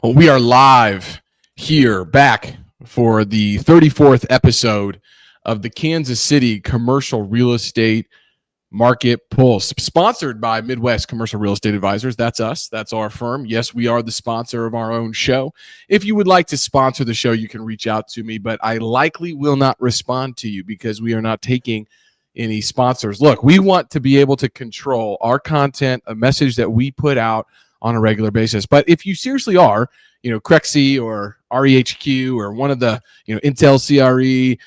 Well, we are live here back for the 34th episode of the Kansas City Commercial Real Estate Market Pulse, sponsored by Midwest Commercial Real Estate Advisors. That's us. That's our firm. Yes, we are the sponsor of our own show. If you would like to sponsor the show, you can reach out to me, but I likely will not respond to you because we are not taking any sponsors. Look, we want to be able to control our content, a message that we put out on a regular basis. But if you seriously are, Crexy or REHQ or one of the, Intel CRE,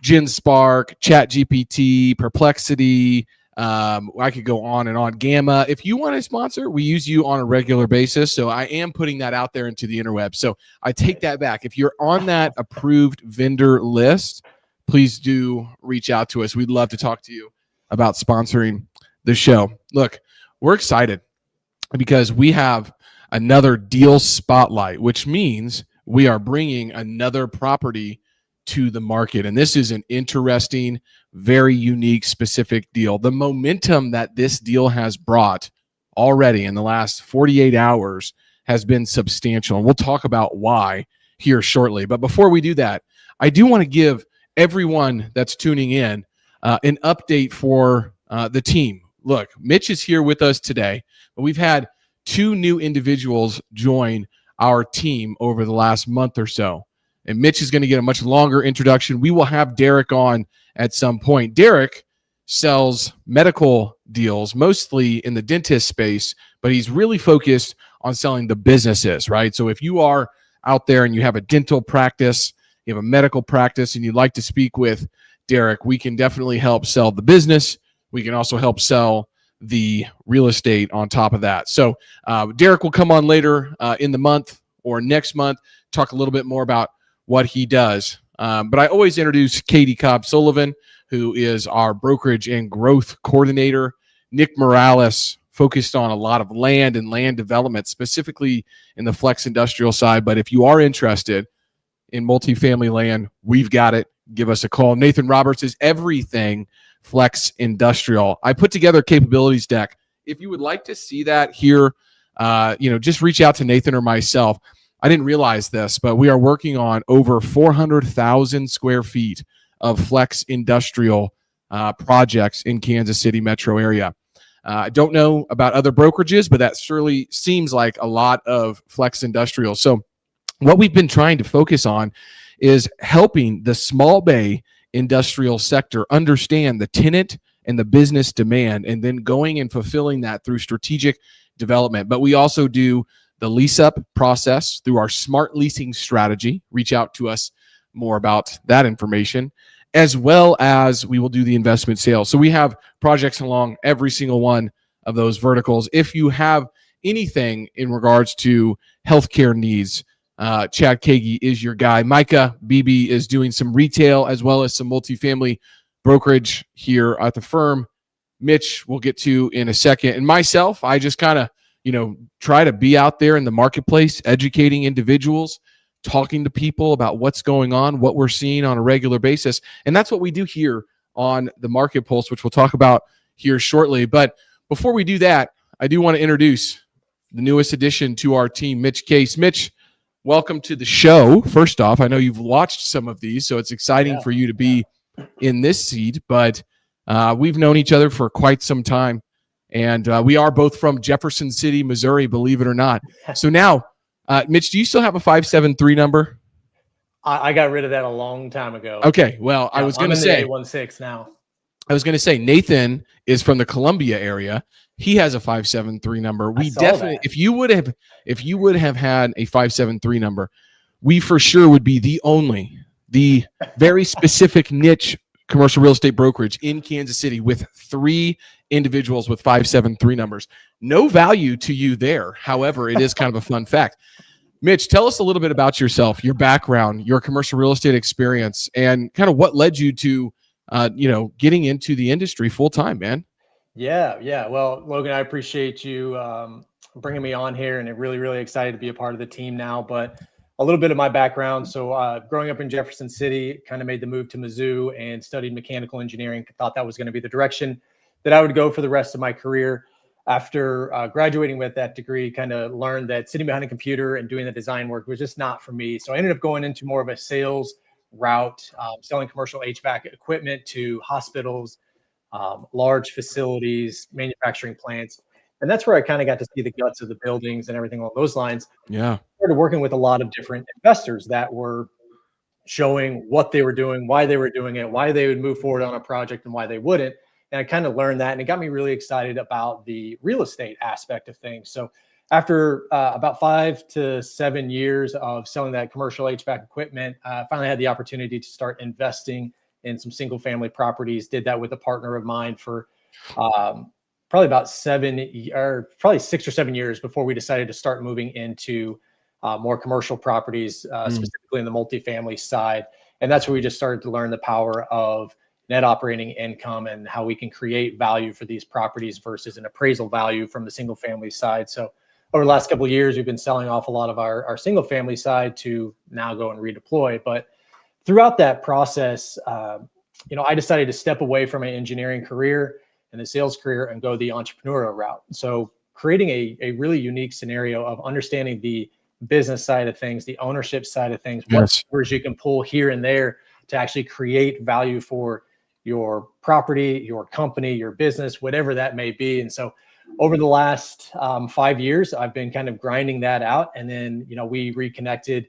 GenSpark, ChatGPT, Perplexity, I could go on and on, Gamma. If you want to sponsor, we use you on a regular basis. So I am putting that out there into the interweb. So I take that back. If you're on that approved vendor list, please do reach out to us. We'd love to talk to you about sponsoring the show. Look, we're excited because we have another deal spotlight, which means we are bringing another property to the market. And this is an interesting, very unique, specific deal. The momentum that this deal has brought already in the last 48 hours has been substantial. And we'll talk about why here shortly. But before we do that, I do want to give everyone that's tuning in an update for the team. Look, Mitch is here with us today, but we've had two new individuals join our team over the last month or so. And Mitch is going to get a much longer introduction. We will have Derek on at some point. Derek sells medical deals, mostly in the dentist space, but he's really focused on selling the businesses, right? So if you are out there and you have a dental practice, you have a medical practice, and you'd like to speak with Derek, we can definitely help sell the business. We can also help sell the real estate on top of that. So Derek will come on later in the month or next month, talk a little bit more about what he does. But I always introduce Katie Cobb-Sullivan, who is our brokerage and growth coordinator. Nick Morales, focused on a lot of land and land development, specifically in the flex industrial side. But if you are interested in multifamily land, we've got it. Give us a call. Nathan Roberts is everything flex industrial. I put together a capabilities deck. If you would like to see that here, just reach out to Nathan or myself. I didn't realize this, but we are working on over 400,000 square feet of flex industrial projects in Kansas City metro area. I don't know about other brokerages, but that surely seems like a lot of flex industrial. So what we've been trying to focus on is helping the small bay industrial sector understand the tenant and the business demand, and then going and fulfilling that through strategic development. But we also do the lease up process through our smart leasing strategy. Reach out to us more about that information, as well as we will do the investment sales. So we have projects along every single one of those verticals. If you have anything in regards to healthcare needs, Chad Kagi is your guy. Micah Beebe is doing some retail as well as some multifamily brokerage here at the firm. Mitch we'll get to in a second. And myself, I just kind of, try to be out there in the marketplace, educating individuals, talking to people about what's going on, what we're seeing on a regular basis. And that's what we do here on the Market Pulse, which we'll talk about here shortly. But before we do that, I do want to introduce the newest addition to our team, Mitch Case. Mitch, welcome to the show. First off, I know you've watched some of these, so it's exciting for you to be in this seat, but we've known each other for quite some time, and we are both from Jefferson City, Missouri, believe it or not. So now, Mitch, do you still have a 573 number? I got rid of that a long time ago. Okay, well, I was going to say, 816 now. I was going to say, Nathan is from the Columbia area. He has a 573 number. We definitely, if you would have had a 573 number, we for sure would be the very specific niche commercial real estate brokerage in Kansas City with 3 individuals with 573 numbers. No value to you there. However, it is kind of a fun fact. Mitch, tell us a little bit about yourself, your background, your commercial real estate experience, and kind of what led you to, getting into the industry full time, man. Yeah. Well, Logan, I appreciate you bringing me on here, and I'm really, really excited to be a part of the team now. But a little bit of my background. So growing up in Jefferson City, kind of made the move to Mizzou and studied mechanical engineering. Thought that was going to be the direction that I would go for the rest of my career. after graduating with that degree, kind of learned that sitting behind a computer and doing the design work was just not for me. So I ended up going into more of a sales route, selling commercial HVAC equipment to hospitals, large facilities, manufacturing plants. And that's where I kind of got to see the guts of the buildings and everything along those lines. Yeah. Started working with a lot of different investors that were showing what they were doing, why they were doing it, why they would move forward on a project and why they wouldn't. And I kind of learned that, and it got me really excited about the real estate aspect of things. So after about 5 to 7 years of selling that commercial HVAC equipment, I finally had the opportunity to start investing in some single family properties. Did that with a partner of mine for probably about 6 or 7 years before we decided to start moving into more commercial properties, specifically in the multifamily side. And that's where we just started to learn the power of net operating income and how we can create value for these properties versus an appraisal value from the single family side. So over the last couple of years, we've been selling off a lot of our single family side to now go and redeploy. But throughout that process, I decided to step away from my engineering career and the sales career and go the entrepreneurial route. So creating a really unique scenario of understanding the business side of things, the ownership side of things, what levers you can pull here and there to actually create value for your property, your company, your business, whatever that may be. And so over the last 5 years, I've been kind of grinding that out. And then, we reconnected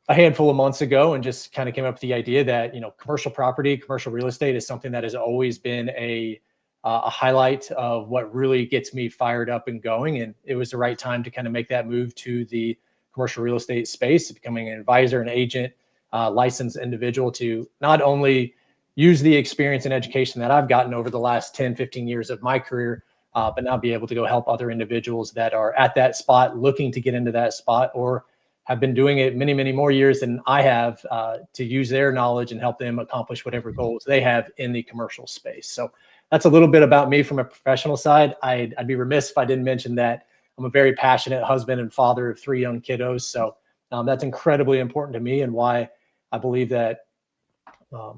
a handful of months ago and just kind of came up with the idea that, commercial property, commercial real estate is something that has always been a highlight of what really gets me fired up and going. And it was the right time to kind of make that move to the commercial real estate space, becoming an advisor, an agent, licensed individual to not only use the experience and education that I've gotten over the last 10, 15 years of my career, but now be able to go help other individuals that are at that spot, looking to get into that spot, or have been doing it many, many more years than I have, to use their knowledge and help them accomplish whatever goals they have in the commercial space. So that's a little bit about me from a professional side. I'd be remiss if I didn't mention that I'm a very passionate husband and father of 3 young kiddos. So that's incredibly important to me, and why I believe that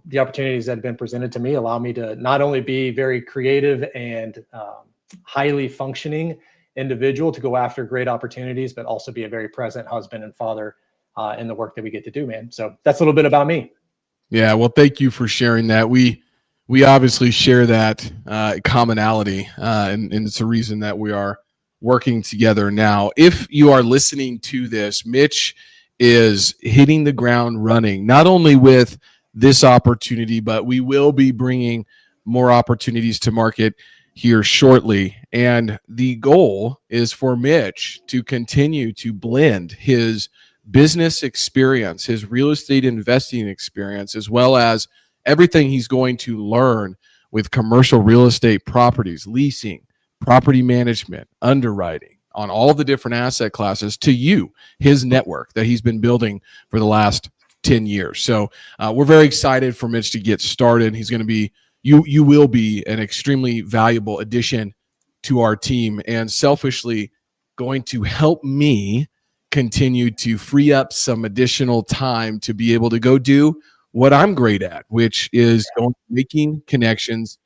the opportunities that have been presented to me allow me to not only be very creative and highly functioning individual to go after great opportunities, but also be a very present husband and father in the work that we get to do, man. So that's a little bit about me. Yeah. Well, thank you for sharing that. We obviously share that commonality, and it's a reason that we are working together now. If you are listening to this, Mitch is hitting the ground running, not only with this opportunity, but we will be bringing more opportunities to market here shortly. And the goal is for Mitch to continue to blend his business experience, his real estate investing experience, as well as everything he's going to learn with commercial real estate properties, leasing, property management, underwriting, on all the different asset classes, to you, his network that he's been building for the last 10 years. So we're very excited for Mitch to get started. He's going to be, you will be an extremely valuable addition to our team, and selfishly going to help me continue to free up some additional time to be able to go do what I'm great at, which is making connections,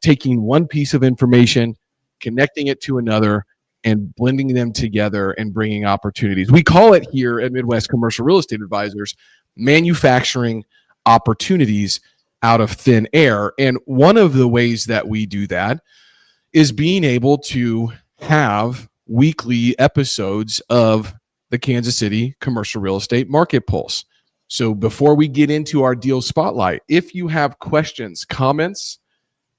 taking one piece of information, connecting it to another, and blending them together and bringing opportunities. We call it here at Midwest Commercial Real Estate Advisors manufacturing opportunities out of thin air. And one of the ways that we do that is being able to have weekly episodes of the Kansas City Commercial Real Estate Market Pulse. So before we get into our deal spotlight, if you have questions, comments,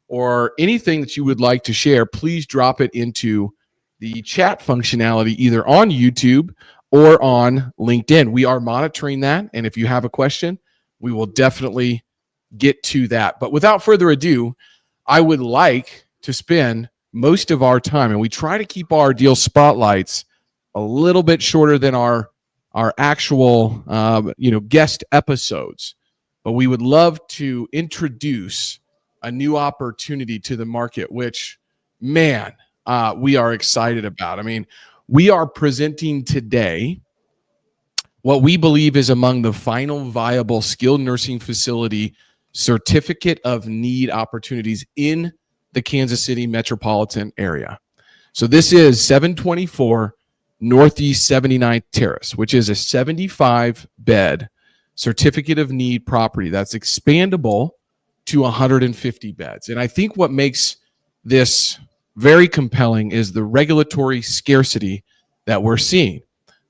or anything that you would like to share, please drop it into the chat functionality either on YouTube or on LinkedIn. We are monitoring that, and if you have a question, we will definitely get to that. But without further ado, I would like to spend most of our time, and we try to keep our deal spotlights a little bit shorter than our actual guest episodes, but we would love to introduce a new opportunity to the market, which, man, we are excited about. I mean, we are presenting today what we believe is among the final viable skilled nursing facility certificate of need opportunities in the Kansas City metropolitan area. So this is 724 Northeast 79th Terrace, which is a 75-bed certificate of need property that's expandable to 150 beds. And I think what makes this very compelling is the regulatory scarcity that we're seeing,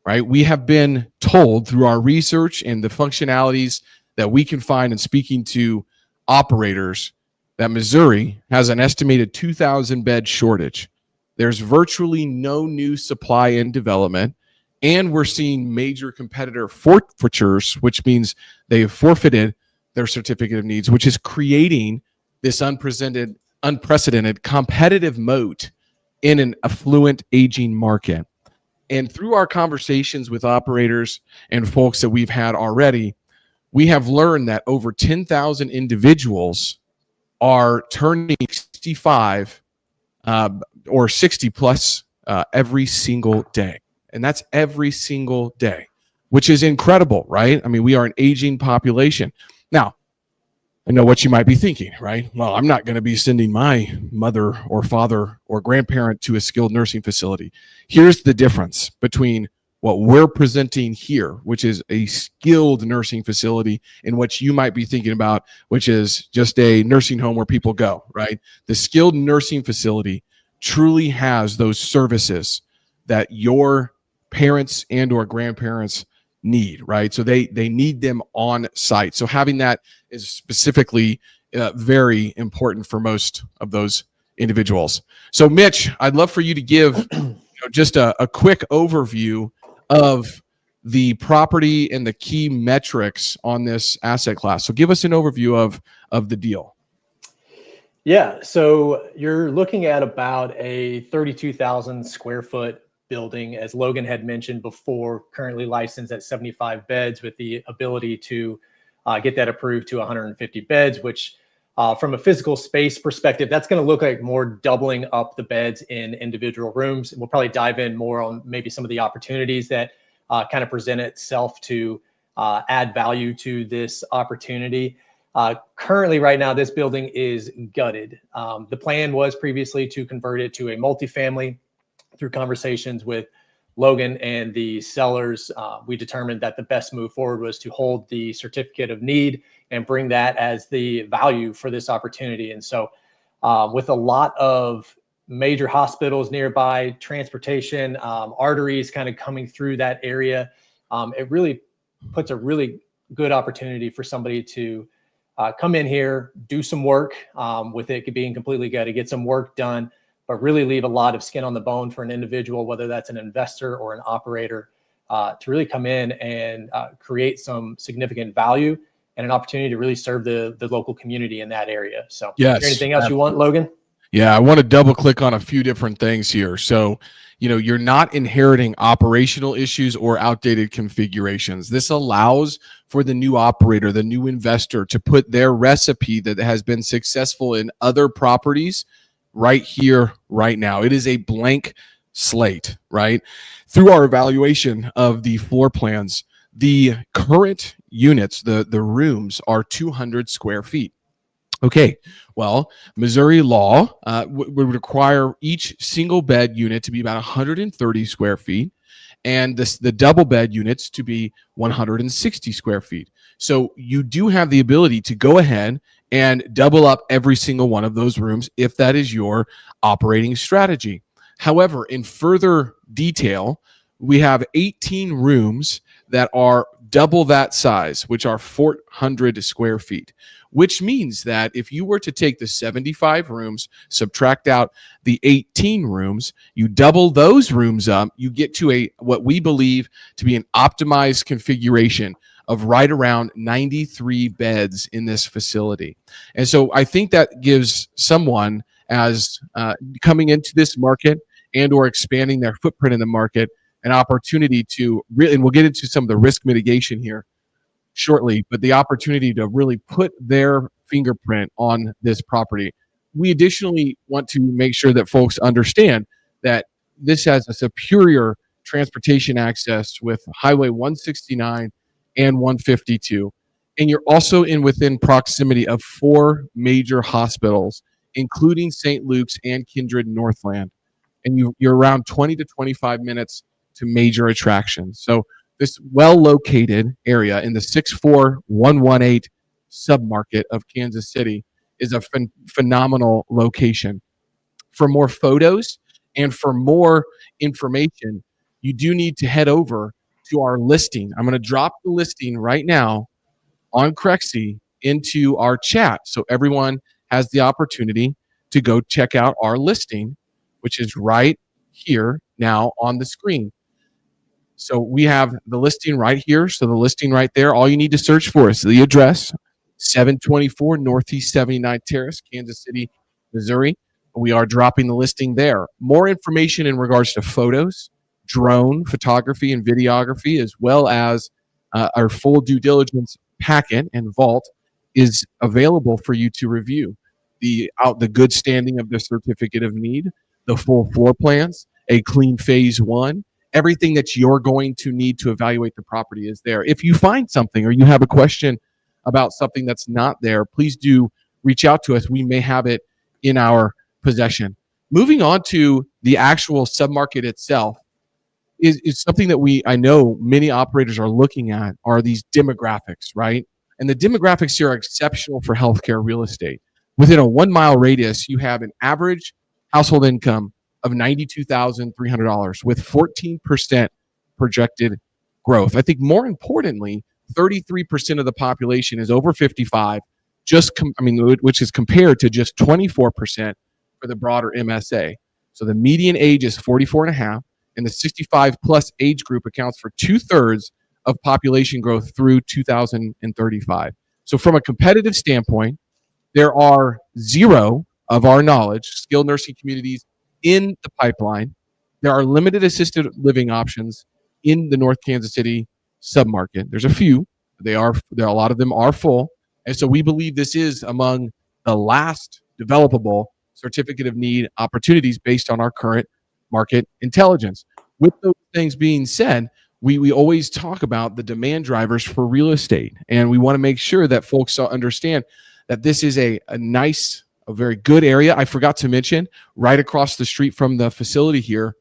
right? We have been told through our research and the functionalities that we can find in speaking to operators that Missouri has an estimated 2,000 bed shortage. There's virtually no new supply in development, and we're seeing major competitor forfeitures, which means they've forfeited their certificate of needs, which is creating this unprecedented competitive moat in an affluent aging market. And through our conversations with operators and folks that we've had already, we have learned that over 10,000 individuals are turning 65 or 60 plus every single day. And that's every single day, which is incredible, right? I mean, we are an aging population. Now, I know what you might be thinking, right? Well, I'm not going to be sending my mother or father or grandparent to a skilled nursing facility. Here's the difference between what we're presenting here, which is a skilled nursing facility, and what you might be thinking about, which is just a nursing home where people go, right? The skilled nursing facility truly has those services that your parents and or grandparents need, right? So they need them on site. So having that is specifically very important for most of those individuals. So Mitch, I'd love for you to give just a quick overview of the property and the key metrics on this asset class. So give us an overview of the deal. Yeah, so you're looking at about a 32,000 square foot building, as Logan had mentioned before, currently licensed at 75 beds with the ability to get that approved to 150 beds, which from a physical space perspective, that's going to look like more doubling up the beds in individual rooms. We'll probably dive in more on maybe some of the opportunities that kind of present itself to add value to this opportunity. Currently, right now, this building is gutted. The plan was previously to convert it to a multifamily. Through conversations with Logan and the sellers, we determined that the best move forward was to hold the certificate of need and bring that as the value for this opportunity. And so with a lot of major hospitals nearby, transportation, arteries kind of coming through that area, it really puts a really good opportunity for somebody to come in here, do some work with it being completely gutted, get some work done, but really leave a lot of skin on the bone for an individual, whether that's an investor or an operator, to really come in and create some significant value and an opportunity to really serve the local community in that area. So yes, is there anything else you want, Logan? Yeah, I want to double click on a few different things here. So, you're not inheriting operational issues or outdated configurations. This allows for the new operator, the new investor, to put their recipe that has been successful in other properties right here, right now. It is a blank slate, right? Through our evaluation of the floor plans, the current units, the rooms are 200 square feet. Okay, well, Missouri law would require each single bed unit to be about 130 square feet and the double bed units to be 160 square feet. So you do have the ability to go ahead and double up every single one of those rooms if that is your operating strategy. However, in further detail, we have 18 rooms that are double that size, which are 400 square feet, which means that if you were to take the 75 rooms, subtract out the 18 rooms, you double those rooms up, you get to what we believe to be an optimized configuration of right around 93 beds in this facility. And so I think that gives someone as coming into this market and or expanding their footprint in the market an opportunity to really, and we'll get into some of the risk mitigation here shortly, but the opportunity to really put their fingerprint on this property. We additionally want to make sure that folks understand that this has a superior transportation access with Highway 169 and 152. And you're also within proximity of 4 major hospitals, including St. Luke's and Kindred Northland. and you're around 20 to 25 minutes to major attractions. So this well-located area in the 64118 submarket of Kansas City is a phenomenal location. For more photos and for more information, you do need to head over to our listing. I'm going to drop the listing right now on Crexy into our chat so everyone has the opportunity to go check out our listing, which is right here now on the screen. So we have the listing right here. So the listing right there, all you need to search for is the address, 724 Northeast 79th Terrace, Kansas City, Missouri. We are dropping the listing there. More information in regards to photos, drone photography and videography, as well as our full due diligence packet and vault is available for you to review. The good standing of the certificate of need, the full floor plans, a clean phase one, everything that you're going to need to evaluate the property is there. If you find something or you have a question about something that's not there, please do reach out to us. We may have it in our possession. Moving on to the actual submarket itself is something that I know many operators are looking at are these demographics, right? And the demographics here are exceptional for healthcare real estate. Within a 1 mile radius, you have an average household income of $92,300 with 14% projected growth. I think more importantly, 33% of the population is over 55, which is compared to just 24% for the broader MSA. So the median age is 44 and a half, and the 65 plus age group accounts for 2/3 of population growth through 2035. So from a competitive standpoint, there are zero of our knowledge skilled nursing communities in the pipeline. There are limited assisted living options in the North Kansas City submarket. There's a few. A lot of them are full. And so we believe this is among the last developable certificate of need opportunities based on our current market intelligence. With those things being said, we always talk about the demand drivers for real estate. And we want to make sure that folks understand that this is a very good area. I forgot to mention, right across the street from the facility here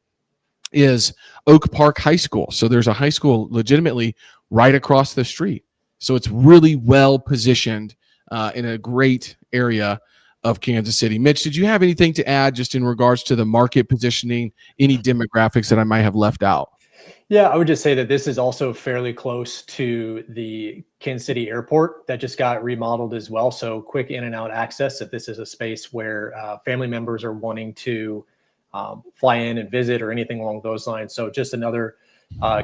is Oak Park High School. So there's a high school legitimately right across the street. So it's really well positioned in a great area of Kansas City. Mitch, did you have anything to add just in regards to the market positioning, any demographics that I might have left out? Yeah, I would just say that this is also fairly close to the Kansas City airport that just got remodeled as well. So quick in and out access if this is a space where family members are wanting to fly in and visit or anything along those lines. So just another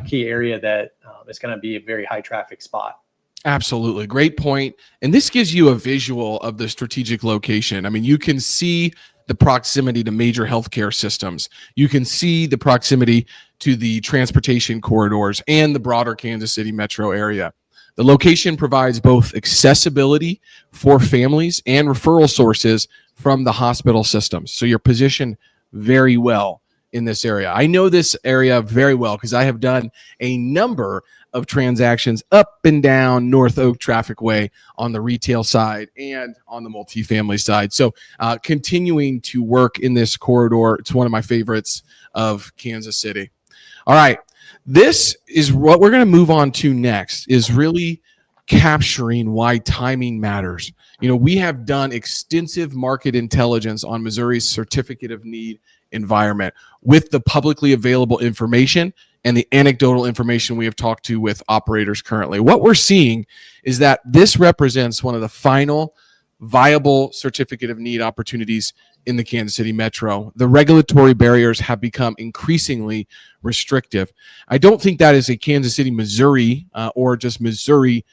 key area that is going to be a very high traffic spot. Absolutely. Great point. And this gives you a visual of the strategic location. I mean, you can see the proximity to major healthcare systems. You can see the proximity to the transportation corridors and the broader Kansas City metro area. The location provides both accessibility for families and referral sources from the hospital systems. So you're positioned very well in this area. I know this area very well because I have done a number of transactions up and down North Oak Traffic Way on the retail side and on the multifamily side. So continuing to work in this corridor, it's one of my favorites of Kansas City. All right, this is what we're going to move on to next, is really capturing why timing matters. You know, we have done extensive market intelligence on Missouri's certificate of need environment with the publicly available information and the anecdotal information we have talked to with operators currently. What we're seeing is that this represents one of the final viable certificate of need opportunities in the Kansas City metro. The regulatory barriers have become increasingly restrictive. I don't think that is a Kansas City, Missouri, or just Missouri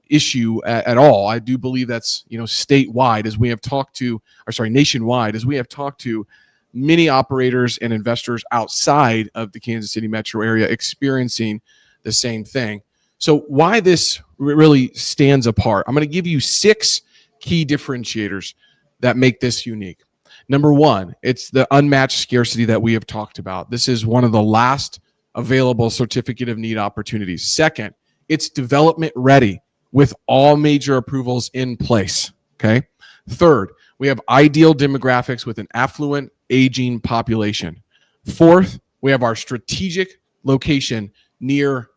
issue at all. I do believe that's, statewide, as we have talked to, nationwide, as we have talked to many operators and investors outside of the Kansas City metro area experiencing the same thing. So why this really stands apart, I'm going to give you 6 key differentiators that make this unique. Number one, it's the unmatched scarcity that we have talked about. This is one of the last available certificate of need opportunities. Second, it's development ready with all major approvals in place. Okay. Third, we have ideal demographics with an affluent, aging population. Fourth, we have our strategic location near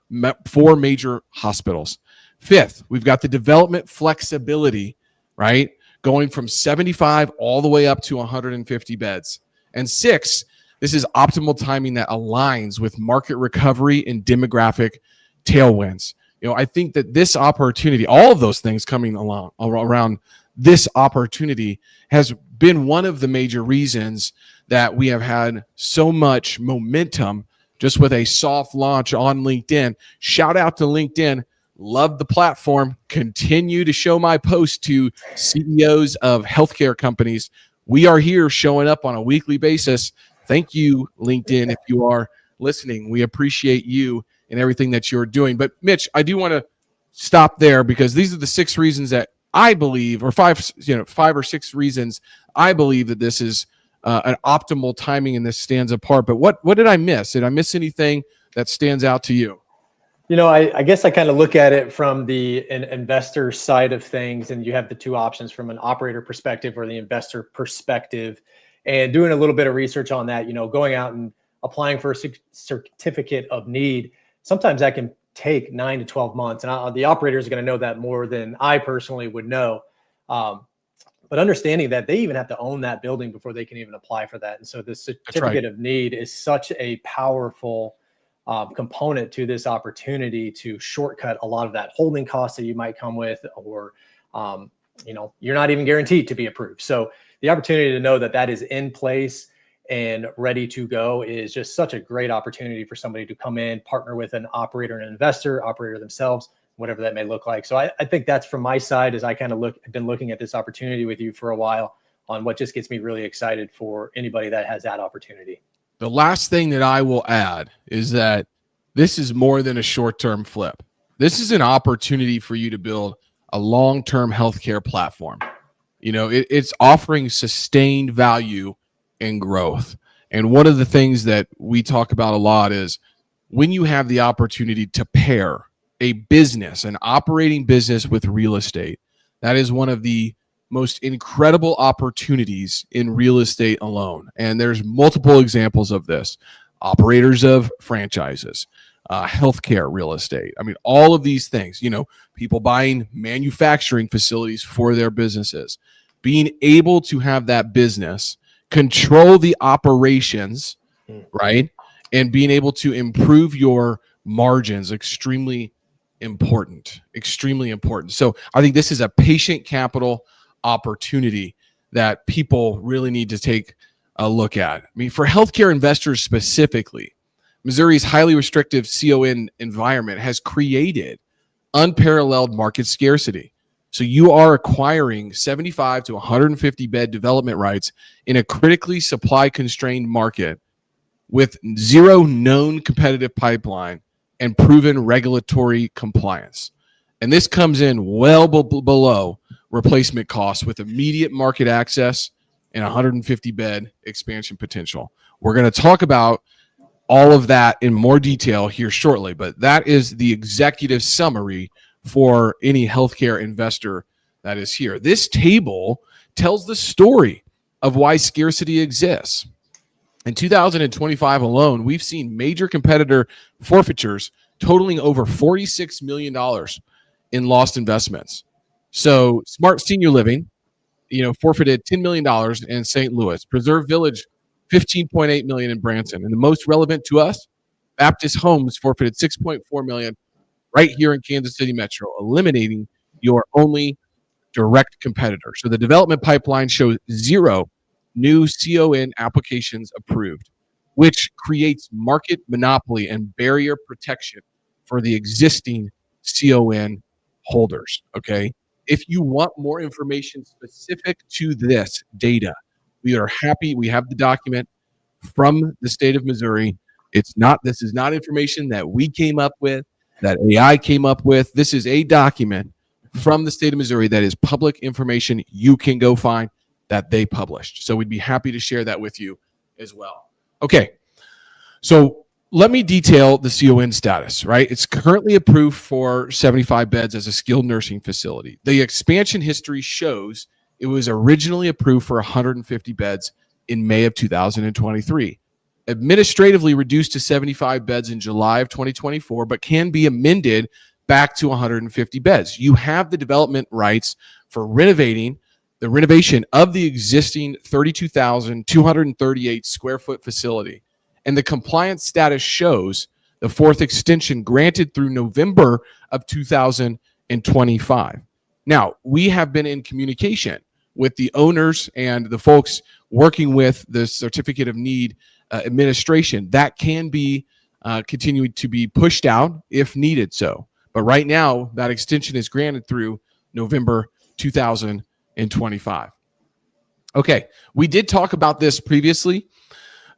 4 major hospitals. Fifth, we've got the development flexibility, right? Going from 75 all the way up to 150 beds. And six, this is optimal timing that aligns with market recovery and demographic tailwinds. I think that this opportunity, all of those things coming along around this opportunity, has been one of the major reasons that we have had so much momentum just with a soft launch on LinkedIn. Shout out to LinkedIn. Love the platform. Continue to show my posts to CEOs of healthcare companies. We are here showing up on a weekly basis. Thank you, LinkedIn, if you are listening. We appreciate you and everything that you're doing. But Mitch, I do want to stop there because these are the 6 reasons that I believe, or 5 or 6 reasons I believe that this is an optimal timing and this stands apart. But what did I miss? Did I miss anything that stands out to you? I guess I kind of look at it from the investor side of things, and you have the 2 options from an operator perspective or the investor perspective. And doing a little bit of research on that, going out and applying for a certificate of need, sometimes that can take 9 to 12 months. And the operator is going to know that more than I personally would know. But understanding that they even have to own that building before they can even apply for that. And so the certificate of need is such a powerful component to this opportunity to shortcut a lot of that holding cost that you might come with, or, you're not even guaranteed to be approved. So the opportunity to know that that is in place and ready to go is just such a great opportunity for somebody to come in, partner with an operator and an investor, operator themselves, whatever that may look like. So I think that's from my side, as I kind of been looking at this opportunity with you for a while, on what just gets me really excited for anybody that has that opportunity. The last thing that I will add is that this is more than a short-term flip. This is an opportunity for you to build a long-term healthcare platform. It's offering sustained value and growth. And one of the things that we talk about a lot is when you have the opportunity to pair a business, an operating business, with real estate, that is one of the most incredible opportunities in real estate alone. And there's multiple examples of this. Operators of franchises, healthcare real estate. I mean, all of these things, people buying manufacturing facilities for their businesses, being able to have that business control the operations, right? And being able to improve your margins, extremely important. So I think this is a patient capital opportunity that people really need to take a look at. I mean, for healthcare investors specifically, Missouri's highly restrictive CON environment has created unparalleled market scarcity. So you are acquiring 75 to 150 bed development rights in a critically supply constrained market with 0 known competitive pipeline and proven regulatory compliance. And this comes in well below replacement costs with immediate market access and 150 bed expansion potential. We're going to talk about all of that in more detail here shortly, but that is the executive summary for any healthcare investor that is here. This table tells the story of why scarcity exists. In 2025 alone, we've seen major competitor forfeitures totaling over $46 million in lost investments. So Smart Senior Living, forfeited $10 million in St. Louis. Preserve Village, $15.8 million in Branson. And the most relevant to us, Baptist Homes forfeited $6.4 million right here in Kansas City Metro, eliminating your only direct competitor. So the development pipeline shows 0 new CON applications approved, which creates market monopoly and barrier protection for the existing CON holders. Okay. If you want more information specific to this data, we are happy. We have the document from the state of Missouri. This is not information that we came up with, that AI came up with. This is a document from the state of Missouri that is public information you can go find that they published. So we'd be happy to share that with you as well. Okay. So let me detail the CON status, right? It's currently approved for 75 beds as a skilled nursing facility. The expansion history shows it was originally approved for 150 beds in May of 2023. administratively reduced to 75 beds in July of 2024, but can be amended back to 150 beds. You have the development rights for the renovation of the existing 32,238 square foot facility. And the compliance status shows the fourth extension granted through November of 2025. Now, we have been in communication with the owners and the folks working with the certificate of need administration. That can be continuing to be pushed out if needed so. But right now, that extension is granted through November 2025. Okay, we did talk about this previously.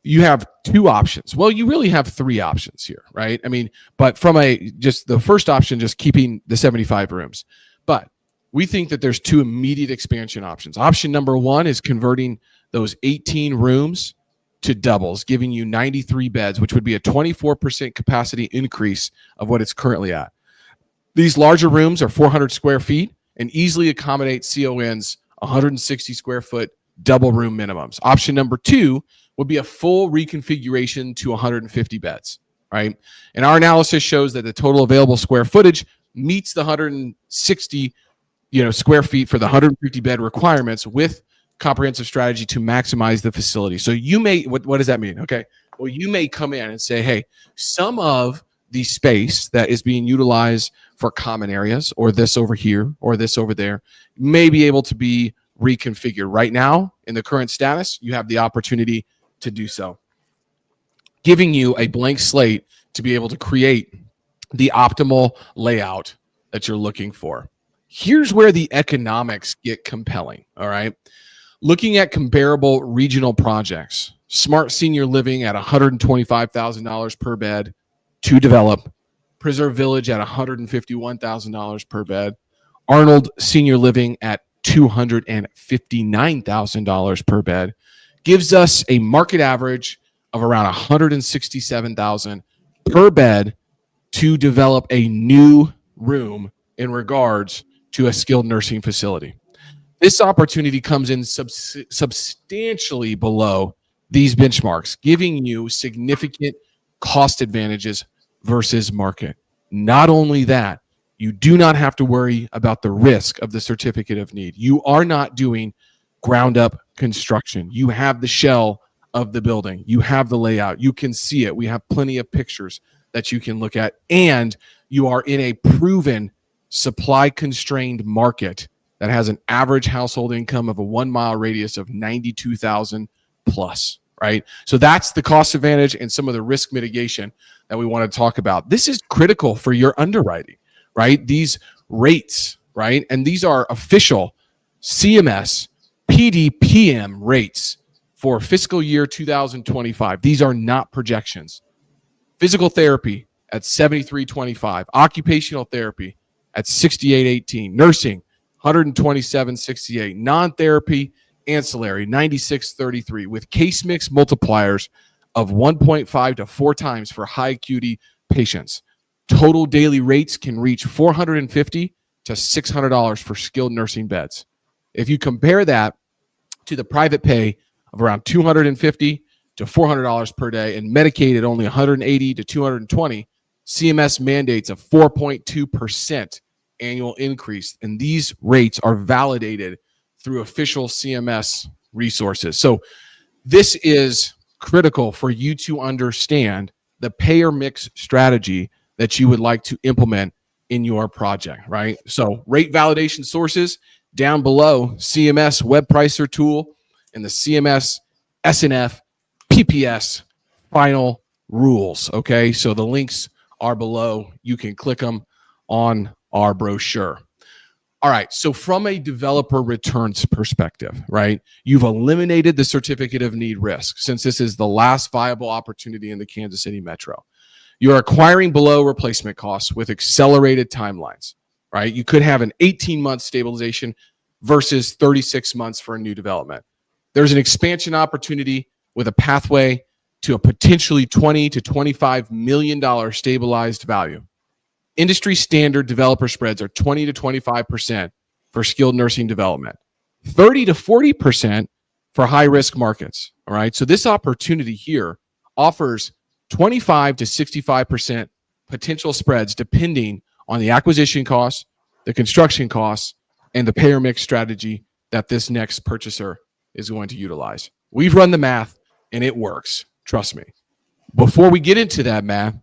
You have two options. Well, you really have three options here, right? I mean, but from just the first option, just keeping the 75 rooms. But we think that there's two immediate expansion options. Option number one is converting those 18 rooms to doubles, giving you 93 beds, which would be a 24% capacity increase of what it's currently at. These larger rooms are 400 square feet and easily accommodate CON's 160 square foot double room minimums. Option number two would be a full reconfiguration to 150 beds, right? And our analysis shows that the total available square footage meets the 160 square feet for the 150 bed requirements with comprehensive strategy to maximize the facility. So you may, what does that mean? Okay. Well, you may come in and say, hey, some of the space that is being utilized for common areas or this over here or this over there may be able to be reconfigured. Right now, in the current status, you have the opportunity to do so, giving you a blank slate to be able to create the optimal layout that you're looking for. Here's where the economics get compelling, all right? Looking at comparable regional projects, Smart Senior Living at $125,000 per bed to develop, Preserve Village at $151,000 per bed, Arnold Senior Living at $259,000 per bed, gives us a market average of around $167,000 per bed to develop a new room in regards to a skilled nursing facility. This opportunity comes in substantially below these benchmarks, giving you significant cost advantages versus market. Not only that, you do not have to worry about the risk of the certificate of need. You are not doing ground up construction. You have the shell of the building. You have the layout. You can see it. We have plenty of pictures that you can look at. And you are in a proven supply constrained market that has an average household income of a 1 mile radius of 92,000 plus, right? So that's the cost advantage and some of the risk mitigation that we want to talk about. This is critical for your underwriting, right? These rates, right? And these are official CMS PDPM rates for fiscal year 2025. These are not projections. Physical therapy at $73.25, occupational therapy at $68.18, nursing $127.68, non-therapy ancillary $96.33, with case mix multipliers of 1.5 to 4 times for high acuity patients. Total daily rates can reach $450 to $600 for skilled nursing beds. If you compare that to the private pay of around $250 to $400 per day and Medicaid at only $180 to $220, CMS mandates a 4.2% annual increase, and these rates are validated through official CMS resources. So this is critical for you to understand the payer mix strategy that you would like to implement in your project, right? So rate validation sources down below, CMS web pricer tool and the CMS SNF PPS final rules, okay? So the links are below. You can click them on our brochure. All right, so from a developer returns perspective, right, you've eliminated the certificate of need risk since this is the last viable opportunity in the Kansas City Metro. You're acquiring below replacement costs with accelerated timelines, right? You could have an 18-month stabilization versus 36 months for a new development. There's an expansion opportunity with a pathway to a potentially $20 to $25 million stabilized value. Industry standard developer spreads are 20 to 25% for skilled nursing development, 30 to 40% for high risk markets. All right. So this opportunity here offers 25 to 65% potential spreads depending on the acquisition costs, the construction costs, and the payer mix strategy that this next purchaser is going to utilize. We've run the math and it works. Trust me. Before we get into that math,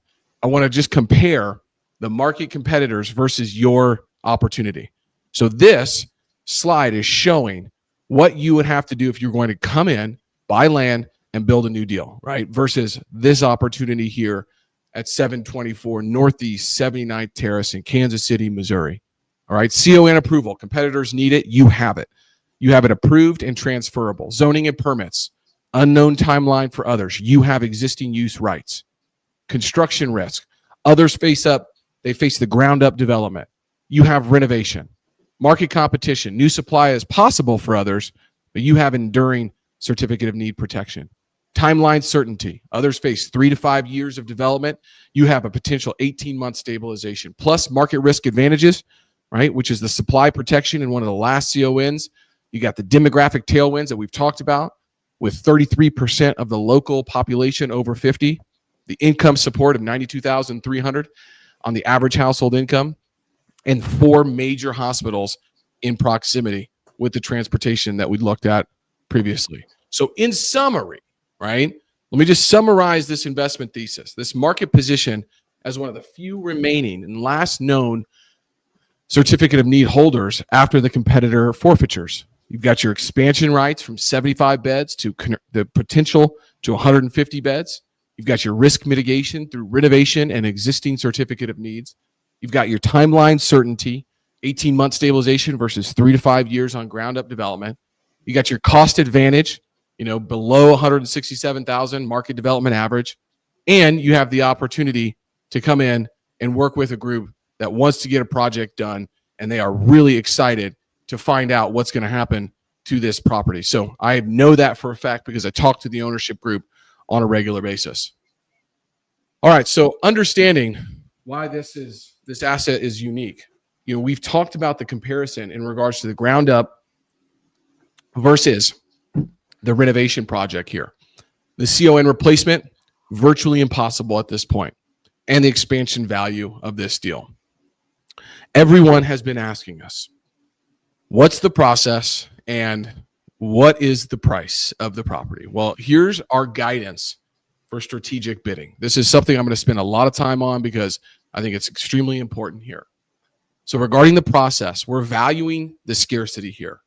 I want to just compare the market competitors versus your opportunity. So this slide is showing what you would have to do if you're going to come in, buy land, and build a new deal, right? Versus this opportunity here at 724 Northeast 79th Terrace in Kansas City, Missouri. All right, CON approval. Competitors need it. You have it. You have it approved and transferable. Zoning and permits. Unknown timeline for others. You have existing use rights. Construction risk. Others face the ground up development. You have renovation. Market competition. New supply is possible for others, but you have enduring certificate of need protection. Timeline certainty. Others face 3 to 5 years of development. You have a potential 18-month stabilization. Plus market risk advantages, right, which is the supply protection in one of the last CONs. You got the demographic tailwinds that we've talked about with 33% of the local population over 50, the income support of $92,300 on the average household income, and 4 major hospitals in proximity with the transportation that we looked at previously. So in summary, right, let me just summarize this investment thesis, this market position as one of the few remaining and last known certificate of need holders after the competitor forfeitures. You've got your expansion rights from 75 beds to the potential to 150 beds. You've got your risk mitigation through renovation and existing certificate of needs. You've got your timeline certainty, 18-month stabilization versus 3 to 5 years on ground up development. You got your cost advantage, below 167,000 market development average. And you have the opportunity to come in and work with a group that wants to get a project done, and they are really excited to find out what's going to happen to this property. So I know that for a fact because I talk to the ownership group on a regular basis. All right, so understanding why this asset is unique. We've talked about the comparison in regards to the ground up versus the renovation project here. The CON replacement, virtually impossible at this point, and the expansion value of this deal. Everyone has been asking us, what's the process and what is the price of the property? Well, here's our guidance for strategic bidding. This is something I'm going to spend a lot of time on because I think it's extremely important here. So regarding the process, we're valuing the scarcity here.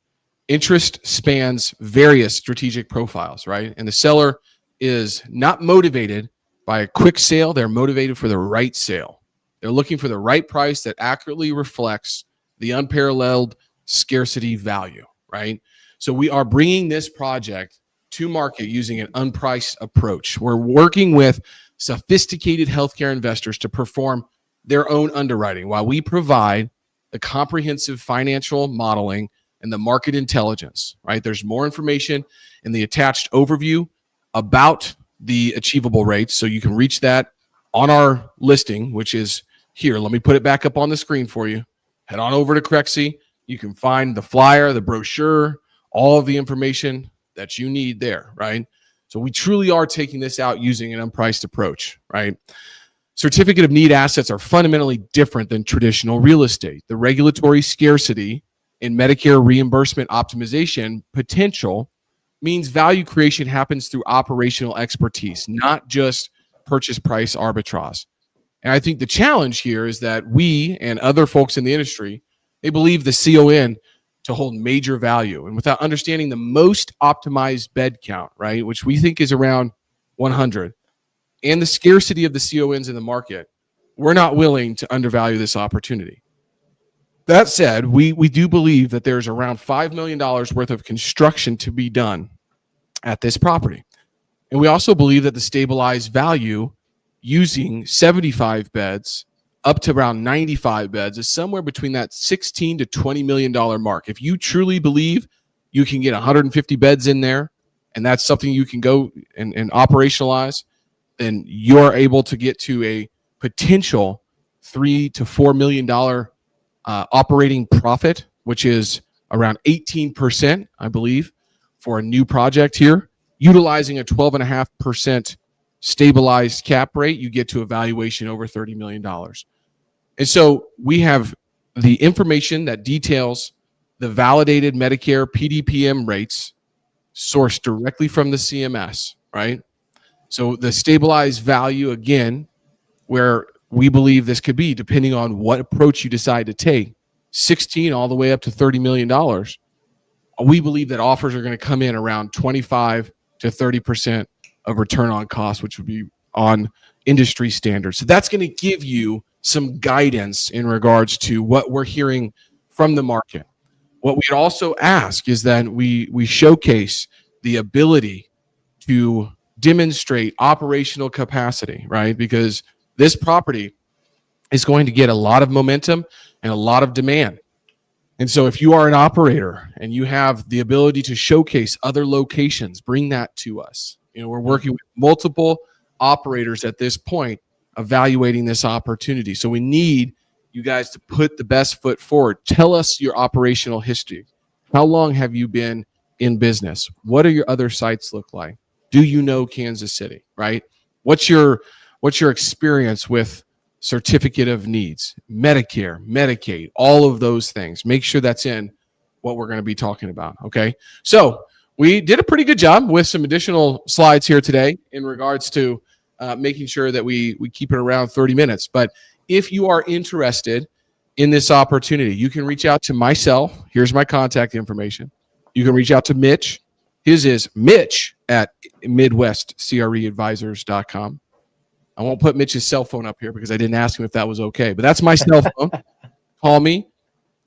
Interest spans various strategic profiles, right? And the seller is not motivated by a quick sale. They're motivated for the right sale. They're looking for the right price that accurately reflects the unparalleled scarcity value, right? So we are bringing this project to market using an unpriced approach. We're working with sophisticated healthcare investors to perform their own underwriting while we provide the comprehensive financial modeling and the market intelligence, right? There's more information in the attached overview about the achievable rates. So you can reach that on our listing, which is here. Let me put it back up on the screen for you. Head on over to Crexy. You can find the flyer, the brochure, all of the information that you need there, right? So we truly are taking this out using an unpriced approach, right? Certificate of need assets are fundamentally different than traditional real estate. The regulatory scarcity in Medicare reimbursement optimization potential means value creation happens through operational expertise, not just purchase price arbitrage. And I think the challenge here is that we and other folks in the industry, they believe the CON to hold major value. And without understanding the most optimized bed count, right, which we think is around 100, and the scarcity of the CONs in the market, we're not willing to undervalue this opportunity. That said, we do believe that there's around $5 million worth of construction to be done at this property. And we also believe that the stabilized value using 75 beds up to around 95 beds is somewhere between that $16 to $20 million mark. If you truly believe you can get 150 beds in there, and that's something you can go and operationalize, then you're able to get to a potential $3 to $4 million operating profit, which is around 18%, I believe, for a new project here, utilizing a 12.5% stabilized cap rate, you get to a valuation over $30 million. And so we have the information that details the validated Medicare PDPM rates sourced directly from the CMS, right? So the stabilized value, again, where we believe this could be, depending on what approach you decide to take, 16 all the way up to $30 million. We believe that offers are going to come in around 25 to 30% of return on cost, which would be on industry standards. So that's going to give you some guidance in regards to what we're hearing from the market. What we'd also ask is that we showcase the ability to demonstrate operational capacity, right? Because this property is going to get a lot of momentum and a lot of demand. And so if you are an operator and you have the ability to showcase other locations, bring that to us. We're working with multiple operators at this point evaluating this opportunity. So we need you guys to put the best foot forward. Tell us your operational history. How long have you been in business? What do your other sites look like? Do you know Kansas City, right? What's your experience with certificate of needs, Medicare, Medicaid, all of those things? Make sure that's in what we're going to be talking about, okay? So we did a pretty good job with some additional slides here today in regards to making sure that we keep it around 30 minutes. But if you are interested in this opportunity, you can reach out to myself. Here's my contact information. You can reach out to Mitch. His is Mitch at MidwestCREadvisors.com. I won't put Mitch's cell phone up here because I didn't ask him if that was okay, but that's my cell phone. Call me,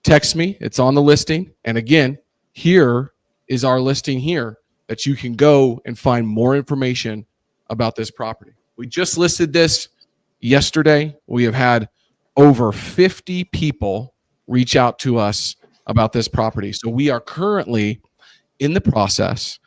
text me. It's on the listing. And again, here is our listing here that you can go and find more information about this property. We just listed this yesterday. We have had over 50 people reach out to us about this property. So we are currently in the process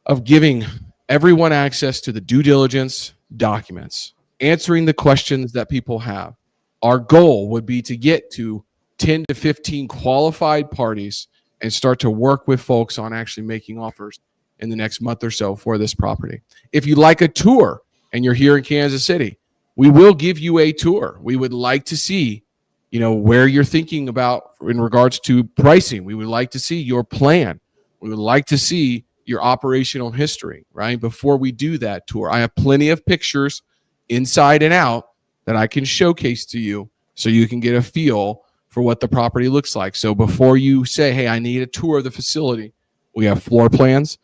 of giving everyone access to the due diligence documents, answering the questions that people have. Our goal would be to get to 10 to 15 qualified parties and start to work with folks on actually making offers in the next month or so for this property. If you'd like a tour and you're here in Kansas City, we will give you a tour. We would like to see, where you're thinking about in regards to pricing. We would like to see your plan. We would like to see your operational history, right? Before we do that tour, I have plenty of pictures inside and out that I can showcase to you so you can get a feel for what the property looks like. So before you say, hey, I need a tour of the facility, we have floor plans,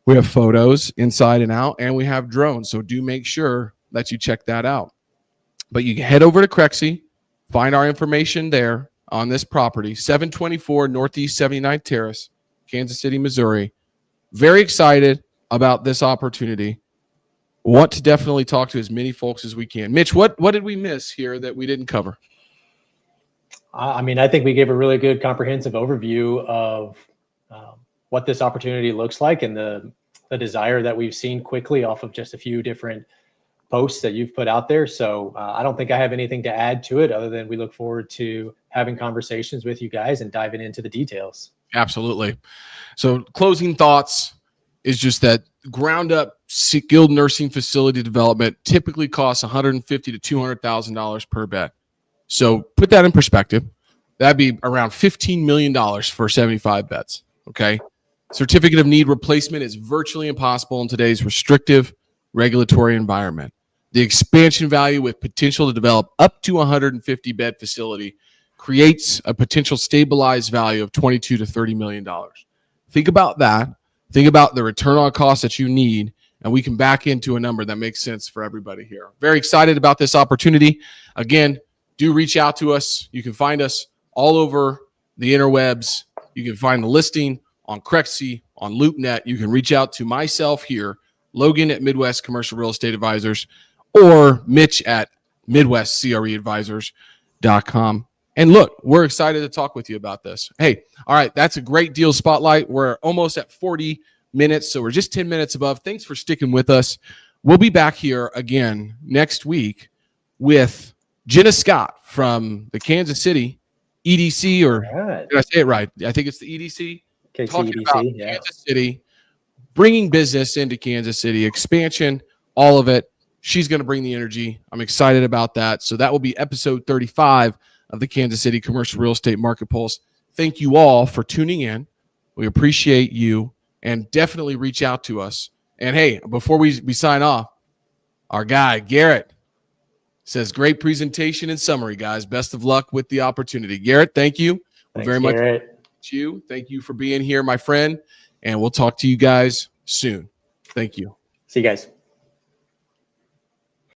we have photos inside and out, and we have drones. So do make sure that you check that out. But you can head over to Crexy, find our information there on this property, 724 Northeast 79th Terrace, Kansas City, Missouri. Very excited about this opportunity. Want to definitely talk to as many folks as we can. Mitch, what did we miss here that we didn't cover? I think we gave a really good comprehensive overview of what this opportunity looks like and the desire that we've seen quickly off of just a few different posts that you've put out there. So I don't think I have anything to add to it other than we look forward to having conversations with you guys and diving into the details. Absolutely. So closing thoughts is just that ground up skilled nursing facility development typically costs $150,000 to $200,000 per bed. So put that in perspective. That'd be around $15 million for 75 beds. Okay. Certificate of need replacement is virtually impossible in today's restrictive regulatory environment. The expansion value with potential to develop up to 150 bed facility creates a potential stabilized value of $22 to $30 million. Think about that. Think about the return on cost that you need, and we can back into a number that makes sense for everybody here. Very excited about this opportunity. Again, do reach out to us. You can find us all over the interwebs. You can find the listing on Crexy, on LoopNet. You can reach out to myself here, Logan at Midwest Commercial Real Estate Advisors, or Mitch at MidwestCREadvisors.com. And look, we're excited to talk with you about this. Hey, all right, that's a great deal spotlight. We're almost at 40 minutes, so we're just 10 minutes above. Thanks for sticking with us. We'll be back here again next week with Jenna Scott from the Kansas City EDC, or did I say it right? I think it's the EDC. KC Talking EDC, about Kansas City, bringing business into Kansas City, expansion, all of it. She's going to bring the energy. I'm excited about that. So that will be episode 35 of the Kansas City Commercial Real Estate Market Pulse. Thank you all for tuning in. We appreciate you, and definitely reach out to us. And hey, before we sign off, our guy, Garrett, says, great presentation and summary, guys. Best of luck with the opportunity. Garrett, thank you. Thanks, Very much. You. Thank you for being here, my friend. And we'll talk to you guys soon. Thank you. See you guys.